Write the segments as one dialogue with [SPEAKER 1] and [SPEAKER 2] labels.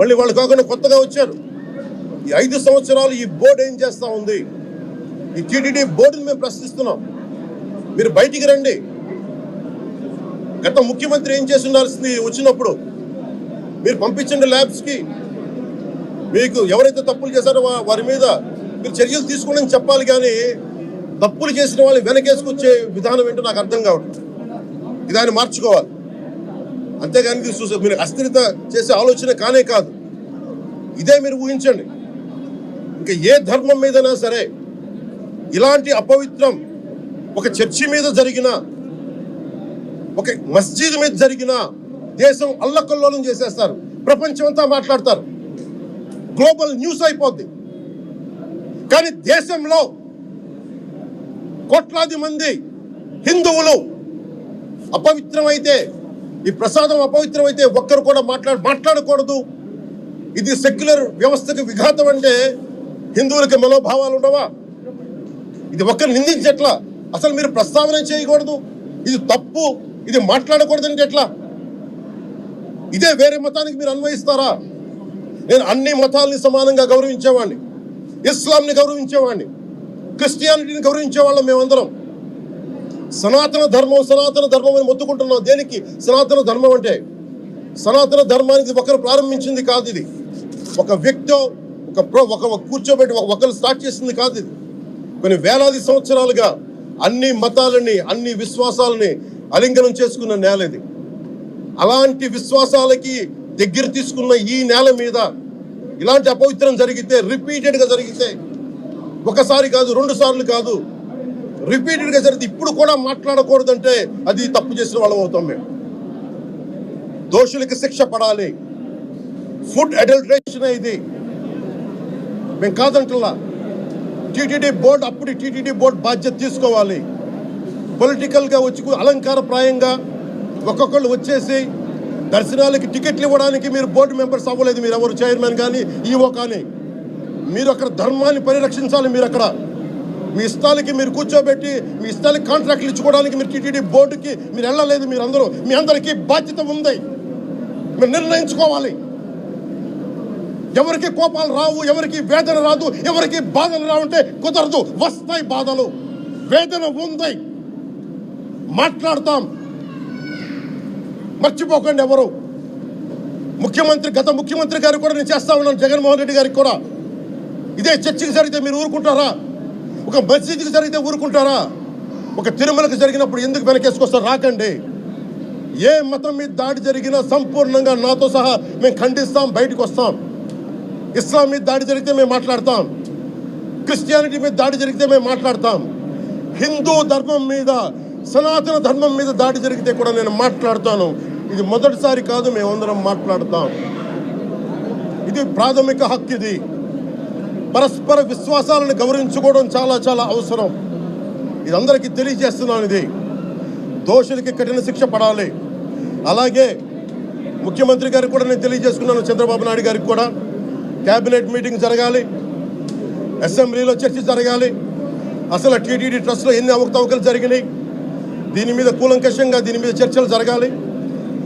[SPEAKER 1] మళ్ళీ వాళ్ళు కాకుండా కొత్తగా వచ్చారు. ఈ 5 సంవత్సరాలు ఈ బోర్డు ఏం చేస్తా ఉంది? ఈ టీటీడీ బోర్డుని మేము ప్రశ్నిస్తున్నాం. మీరు బయటికి రండి. గత ముఖ్యమంత్రి ఏం చేసి ఉండాల్సింది? వచ్చినప్పుడు మీరు పంపించండి ల్యాబ్స్కి. మీకు ఎవరైతే తప్పులు చేశారో వారి మీద మీరు చర్యలు తీసుకోండి అని చెప్పాలి. కానీ తప్పులు చేసిన వాళ్ళు వెనకేసుకొచ్చే విధానం ఏంటో నాకు అర్థం కావట్లేదు. ఇదాన్ని మార్చుకోవాలి. అంతేగాని మీరు అస్థిరత చేసే ఆలోచన కానే కాదు. ఇదే మీరు ఊహించండి. ఇంకా ఏ ధర్మం మీదైనా సరే ఇలాంటి అపవిత్రం ఒక చర్చి మీద జరిగిన, ఒక మస్జిద్ మీద జరిగిన దేశం అల్లకల్లోలం చేసేస్తారు. ప్రపంచం అంతా మాట్లాడతారు. గ్లోబల్ న్యూస్ అయిపోద్ది. కానీ దేశంలో కోట్లాది మంది హిందువులు అపవిత్రమైతే, ఈ ప్రసాదం అపవిత్రమైతే ఒక్కరు కూడా మాట్లాడకూడదు. ఇది సెక్యులర్ వ్యవస్థకు విఘాతం అంటే హిందువులకి మనోభావాలు ఉండవా? ఇది ఒక్కరు నిందించట్లా. అసలు మీరు ప్రస్తావన చేయకూడదు, ఇది తప్పు, ఇది మాట్లాడకూడదు అంటే ఎట్లా? ఇదే వేరే మతానికి మీరు అన్వయిస్తారా? నేను అన్ని మతాలని సమానంగా గౌరవించేవాడిని. ఇస్లాంని గౌరవించేవాడిని, క్రిస్టియానిటీని గౌరవించేవాళ్ళం మేమందరం. సనాతన ధర్మం అని మొత్తుకుంటున్నాం. దేనికి సనాతన ధర్మం అంటే? సనాతన ధర్మానికి ఒకరు ప్రారంభించింది కాదు. ఇది ఒక వ్యక్తి ఒక కూర్చోబెట్టి ఒకరు స్టార్ట్ చేసింది కాదు. ఇది కొన్ని వేలాది సంవత్సరాలుగా అన్ని మతాలని, అన్ని విశ్వాసాలని అలింగనం చేసుకున్న నేల ఇది. అలాంటి విశ్వాసాలకి దగ్గర తీసుకున్న ఈ నేల మీద ఇలాంటి అపవిత్రం జరిగితే, రిపీటెడ్గా జరిగితే, ఒకసారి కాదు 2 సార్లు కాదు, రిపీటెడ్గా జరిగితే ఇప్పుడు కూడా మాట్లాడకూడదంటే అది తప్పు చేసిన వాళ్ళం అవుతాం మేము. దోషులకి శిక్ష పడాలి. ఫుడ్ అడల్టరేషన్ ఇది మేము కాదంటలా. టీటీడీ బోర్డు అప్పుడు టీటీడీ బోర్డు బాధ్యత తీసుకోవాలి. పొలిటికల్గా వచ్చి అలంకారప్రాయంగా ఒక్కొక్కళ్ళు వచ్చేసి దర్శనాలకి టికెట్లు ఇవ్వడానికి మీరు బోర్డు మెంబర్స్ అవ్వలేదు. మీరు ఎవరు చైర్మన్ కానీ ఈవో కానీ. మీరు అక్కడ ధర్మాన్ని పరిరక్షించాలి. మీరు అక్కడ మీ ఇష్టాలకి మీరు కూర్చోబెట్టి మీ ఇష్టాలకి కాంట్రాక్ట్లు ఇచ్చుకోవడానికి మీరు టీటీడీ బోర్డుకి మీరు వెళ్ళలేదు. మీరు అందరూ, మీ అందరికీ బాధ్యత ఉంది. మీరు నిర్ణయించుకోవాలి. ఎవరికి కోపాలు రావు, ఎవరికి వేదన రాదు, ఎవరికి బాధలు రావంటే కుదరదు. వస్తాయి బాధలు, వేదన ఉంది, మాట్లాడతాం. మర్చిపోకండి ఎవరు. గత ముఖ్యమంత్రి గారు కూడా నేను చేస్తా ఉన్నాను, జగన్మోహన్ రెడ్డి గారికి కూడా. ఇదే చర్చికి జరిగితే మీరు ఊరుకుంటారా? ఒక మసీదుకి జరిగితే ఊరుకుంటారా? ఒక తిరుమలకి జరిగినప్పుడు ఎందుకు వెనకేసుకొస్తారు? రాకండి. ఏ మతం మీద దాడి జరిగినా సంపూర్ణంగా నాతో సహా మేము ఖండిస్తాం, బయటకు వస్తాం. ఇస్లాం మీద దాడి జరిగితే మేము మాట్లాడతాం. క్రిస్టియానిటీ మీద దాడి జరిగితే మేము మాట్లాడతాం. హిందూ ధర్మం మీద, సనాతన ధర్మం మీద దాడి జరిగితే కూడా నేను మాట్లాడతాను. ఇది మొదటిసారి కాదు, మేమందరం మాట్లాడతాం. ఇది ప్రాథమిక హక్కు. ఇది పరస్పర విశ్వాసాలను గౌరవించుకోవడం చాలా చాలా అవసరం. ఇది అందరికీ తెలియజేస్తున్నాను. ఇది దోషులకి కఠిన శిక్ష పడాలి. అలాగే ముఖ్యమంత్రి గారికి కూడా నేను తెలియజేసుకున్నాను, చంద్రబాబు నాయుడు గారికి కూడా క్యాబినెట్ మీటింగ్ జరగాలి, అసెంబ్లీలో చర్చ జరగాలి. అసలు టీటీడీ ట్రస్ట్లో ఎన్ని అవకతవకలు జరిగినాయి, దీని మీద కూలంకషంగా దీని మీద చర్చలు జరగాలి.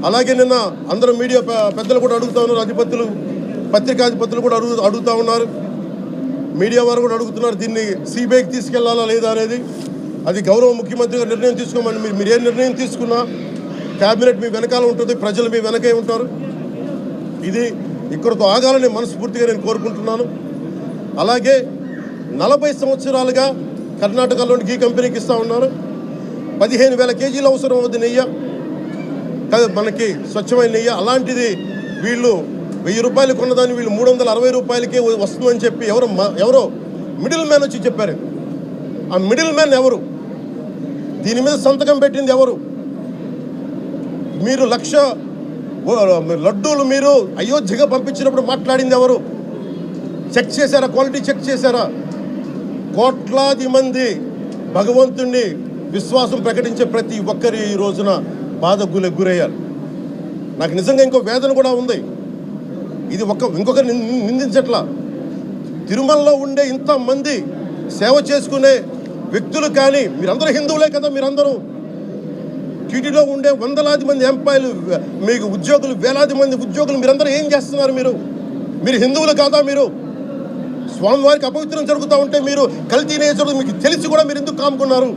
[SPEAKER 1] అలాగే నిన్న అందరూ మీడియా పెద్దలు కూడా అడుగుతూ ఉన్నారు, పత్రికాధిపతులు కూడా అడుగుతూ ఉన్నారు, మీడియా వారు కూడా అడుగుతున్నారు, దీన్ని సిబిఐకి తీసుకెళ్లాలా లేదా అనేది. అది గౌరవ ముఖ్యమంత్రి గారు నిర్ణయం తీసుకోమని. మీరు ఏ నిర్ణయం తీసుకున్నా క్యాబినెట్ మీ వెనకాల ఉంటుంది, ప్రజలు మీ వెనకే ఉంటారు. ఇది ఇక్కడితో ఆగాలని మనస్ఫూర్తిగా నేను కోరుకుంటున్నాను. అలాగే 40 సంవత్సరాలుగా కర్ణాటకలోని గీ కంపెనీకి ఇస్తూ ఉన్నారు. 15,000 కేజీలు అవసరం అవుతుంది నెయ్యి, మనకి స్వచ్ఛమైన నెయ్యి. అలాంటిది వీళ్ళు 1000 రూపాయలు కొన్నదాన్ని వీళ్ళు 360 రూపాయలకే వస్తుందని చెప్పి ఎవరో మిడిల్ మ్యాన్ వచ్చి చెప్పారు. ఆ మిడిల్ మ్యాన్ ఎవరు? దీని మీద సంతకం పెట్టింది ఎవరు? మీరు 1,00,000 లడ్డూలు మీరు అయోధ్యగా పంపించినప్పుడు మాట్లాడింది ఎవరు? చెక్ చేశారా? క్వాలిటీ చెక్ చేశారా? కోట్లాది మంది భగవంతుణ్ణి విశ్వాసం ప్రకటించే ప్రతి ఒక్కరి ఈ రోజున బాధకు గురయ్యారు. నాకు నిజంగా ఇంకో వేదన కూడా ఉంది. ఇది ఇంకొకరు నిందించట్లా. తిరుమలలో ఉండే ఇంతమంది సేవ చేసుకునే వ్యక్తులు కానీ మీరందరూ హిందువులే కదా. మీరందరూ టీటీడీలో ఉండే వందలాది మంది ఎంప్లాయీలు, మీకు ఉద్యోగులు, వేలాది మంది ఉద్యోగులు, మీరందరూ ఏం చేస్తున్నారు? మీరు మీరు హిందువులు కాదా? మీరు స్వామివారికి అపవిత్రం జరుగుతూ ఉంటే మీరు కల్తీ నేచర్ మీకు తెలిసి కూడా మీరు ఎందుకు కాముకున్నారు?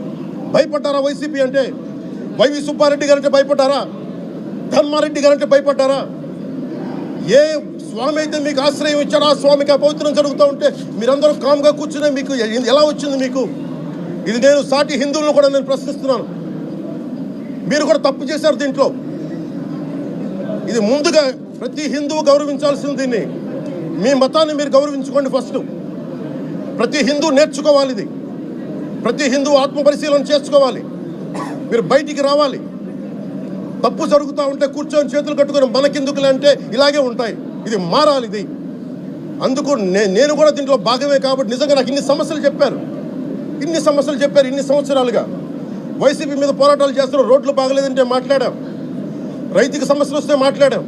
[SPEAKER 1] భయపడ్డారా వైసీపీ అంటే? వైవి సుబ్బారెడ్డి గారంటే భయపడ్డారా? ధర్మారెడ్డి గారంటే భయపడ్డారా? ఏ స్వామి అయితే మీకు ఆశ్రయం ఇచ్చారో ఆ స్వామికి అపవిత్రం జరుగుతూ ఉంటే మీరందరూ కామ్గా కూర్చునే మీకు ఎలా వచ్చింది మీకు? ఇది నేను సాటి హిందువులను కూడా నేను ప్రశ్నిస్తున్నాను. మీరు కూడా తప్పు చేశారు దీంట్లో. ఇది ముందుగా ప్రతి హిందువు గౌరవించాల్సింది. దీన్ని మీ మతాన్ని మీరు గౌరవించుకోండి ఫస్ట్. ప్రతి హిందువు నేర్చుకోవాలి ఇది. ప్రతి హిందువు ఆత్మపరిశీలన చేసుకోవాలి. మీరు బయటికి రావాలి. తప్పు జరుగుతూ ఉంటే కూర్చొని చేతులు కట్టుకొని మనకెందుకులే అంటే ఇలాగే ఉంటాయి. ఇది మారాలి. ఇది అందుకు నేను కూడా దీంట్లో భాగమే. కాబట్టి నిజంగా నాకు ఇన్ని సమస్యలు చెప్పారు ఇన్ని సంవత్సరాలుగా. వైసీపీ మీద పోరాటాలు చేస్తున్న రోడ్లు బాగలేదంటే మాట్లాడాం, రైతుకి సమస్యలు వస్తే మాట్లాడాం,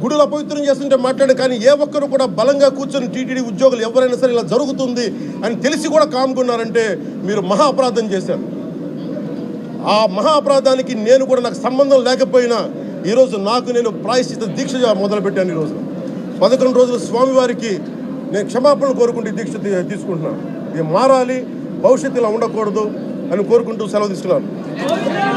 [SPEAKER 1] గుడులు అపవిత్రం చేస్తుంటే మాట్లాడాం. కానీ ఏ ఒక్కరు కూడా బలంగా కూర్చొని టీటీడీ ఉద్యోగులు ఎవరైనా సరే ఇలా జరుగుతుంది అని తెలిసి కూడా కామ్కున్నారంటే మీరు మహా అపరాధం చేశారు. ఆ మహా అపరాధానికి నేను కూడా నాకు సంబంధం లేకపోయినా ఈరోజు నేను ప్రాయశ్చిత దీక్ష మొదలుపెట్టాను. ఈరోజు 11 రోజులు స్వామివారికి నేను క్షమాపణలు కోరుకుంటూ దీక్ష తీసుకుంటున్నాను. ఇది మారాలి, భవిష్యత్తు ఇలా ఉండకూడదు అని కోరుకుంటూ సెలవు తీసుకున్నాను.